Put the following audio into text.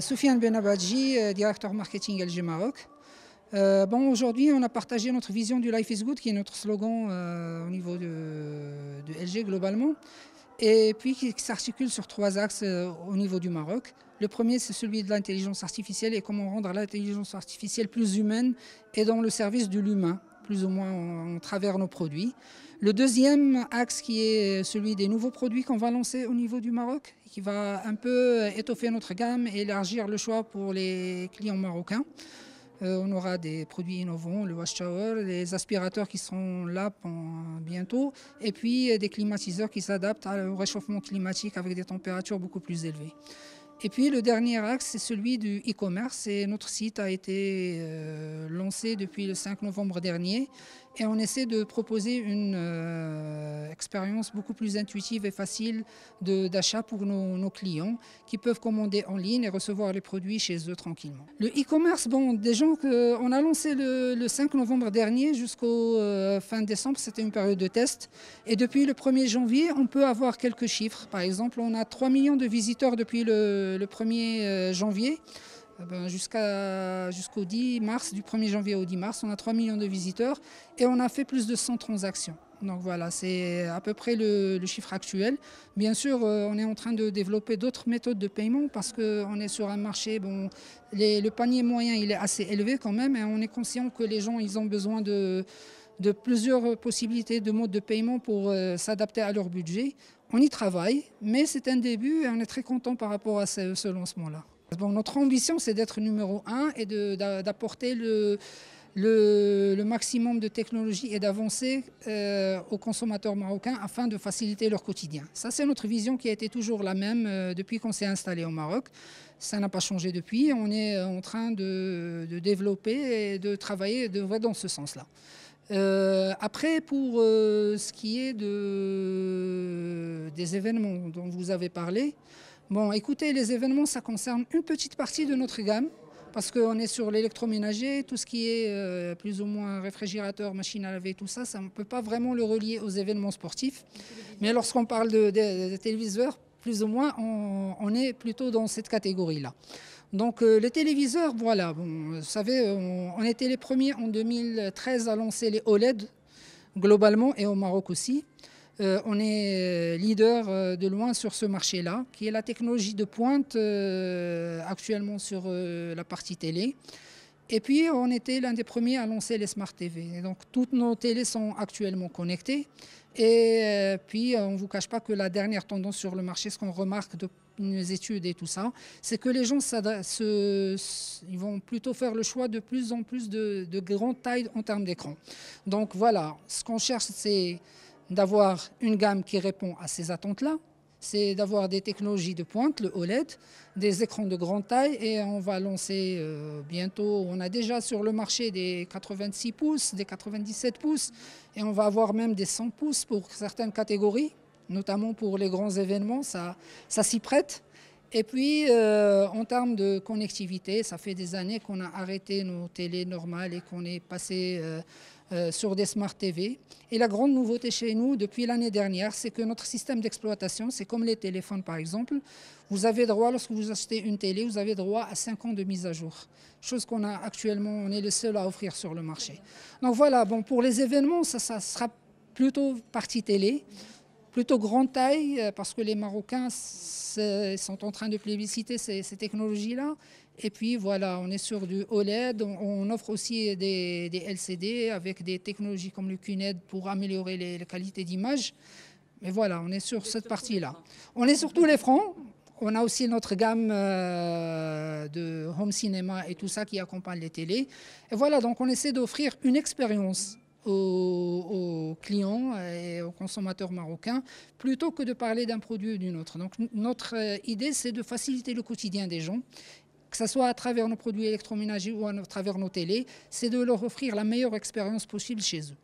Soufiane Benabadji, directeur marketing LG Maroc. Aujourd'hui, on a partagé notre vision du Life is Good, qui est notre slogan au niveau de LG globalement, et puis qui s'articule sur trois axes au niveau du Maroc. Le premier, c'est celui de l'intelligence artificielle et comment rendre l'intelligence artificielle plus humaine et dans le service de l'humain, plus ou moins en travers nos produits. Le deuxième axe qui est celui des nouveaux produits qu'on va lancer au niveau du Maroc, qui va un peu étoffer notre gamme et élargir le choix pour les clients marocains. On aura des produits innovants, le wash shower, les aspirateurs qui seront là bientôt, et puis des climatiseurs qui s'adaptent au réchauffement climatique avec des températures beaucoup plus élevées. Et puis le dernier axe, c'est celui du e-commerce. Et notre site a été lancé depuis le 5 novembre dernier. Et on essaie de proposer une expérience beaucoup plus intuitive et facile d'achat pour nos clients qui peuvent commander en ligne et recevoir les produits chez eux tranquillement. Le e-commerce, déjà on a lancé le 5 novembre dernier jusqu'au fin décembre, c'était une période de test. Et depuis le 1er janvier, on peut avoir quelques chiffres. Par exemple, on a 3 millions de visiteurs depuis le 1er janvier. Jusqu'au 10 mars, du 1er janvier au 10 mars, on a 3 millions de visiteurs et on a fait plus de 100 transactions. Donc voilà, c'est à peu près le chiffre actuel. Bien sûr, on est en train de développer d'autres méthodes de paiement parce qu'on est sur un marché, le panier moyen il est assez élevé quand même et on est conscient que les gens ils ont besoin de plusieurs possibilités de modes de paiement pour s'adapter à leur budget. On y travaille, mais c'est un début et on est très content par rapport à ce lancement-là. Notre ambition, c'est d'être numéro 1 et d'apporter le maximum de technologie et d'avancer aux consommateurs marocains afin de faciliter leur quotidien. Ça, c'est notre vision qui a été toujours la même depuis qu'on s'est installé au Maroc. Ça n'a pas changé depuis. On est en train de développer et de travailler dans ce sens-là. Après, pour ce qui est des événements dont vous avez parlé, écoutez, les événements, ça concerne une petite partie de notre gamme parce qu'on est sur l'électroménager, tout ce qui est plus ou moins réfrigérateur, machine à laver, tout ça, on ne peut pas vraiment le relier aux événements sportifs. Mais lorsqu'on parle de téléviseurs, plus ou moins, on est plutôt dans cette catégorie-là. Donc les téléviseurs, voilà, vous savez, on était les premiers en 2013 à lancer les OLED globalement et au Maroc aussi. On est leader de loin sur ce marché-là, qui est la technologie de pointe actuellement sur la partie télé. Et puis, on était l'un des premiers à lancer les Smart TV. Et donc, toutes nos télés sont actuellement connectées. Et puis, on ne vous cache pas que la dernière tendance sur le marché, ce qu'on remarque de nos études et tout ça, c'est que les gens ils vont plutôt faire le choix de plus en plus de grande taille en termes d'écran. Donc voilà, ce qu'on cherche, c'est d'avoir une gamme qui répond à ces attentes-là. C'est d'avoir des technologies de pointe, le OLED, des écrans de grande taille et on va lancer bientôt, on a déjà sur le marché des 86 pouces, des 97 pouces et on va avoir même des 100 pouces pour certaines catégories, notamment pour les grands événements, ça s'y prête. Et puis en termes de connectivité, ça fait des années qu'on a arrêté nos télés normales et qu'on est passé sur des Smart TV. Et la grande nouveauté chez nous, depuis l'année dernière, c'est que notre système d'exploitation, c'est comme les téléphones par exemple, vous avez droit, lorsque vous achetez une télé, vous avez droit à 5 ans de mise à jour. Chose qu'on a actuellement, on est le seul à offrir sur le marché. Donc voilà, pour les événements, ça sera plutôt partie télé, plutôt grande taille, parce que les Marocains sont en train de plébisciter ces technologies-là. Et puis voilà, on est sur du OLED, on offre aussi des LCD avec des technologies comme le QNED pour améliorer les qualités d'image. Mais voilà, on est sur cette partie-là. On est sur tous les fronts. On a aussi notre gamme de home cinéma et tout ça qui accompagne les télés. Et voilà, donc on essaie d'offrir une expérience aux clients et aux consommateurs marocains plutôt que de parler d'un produit ou d'une autre. Donc notre idée, c'est de faciliter le quotidien des gens, que ce soit à travers nos produits électroménagers ou à travers nos télés, c'est de leur offrir la meilleure expérience possible chez eux.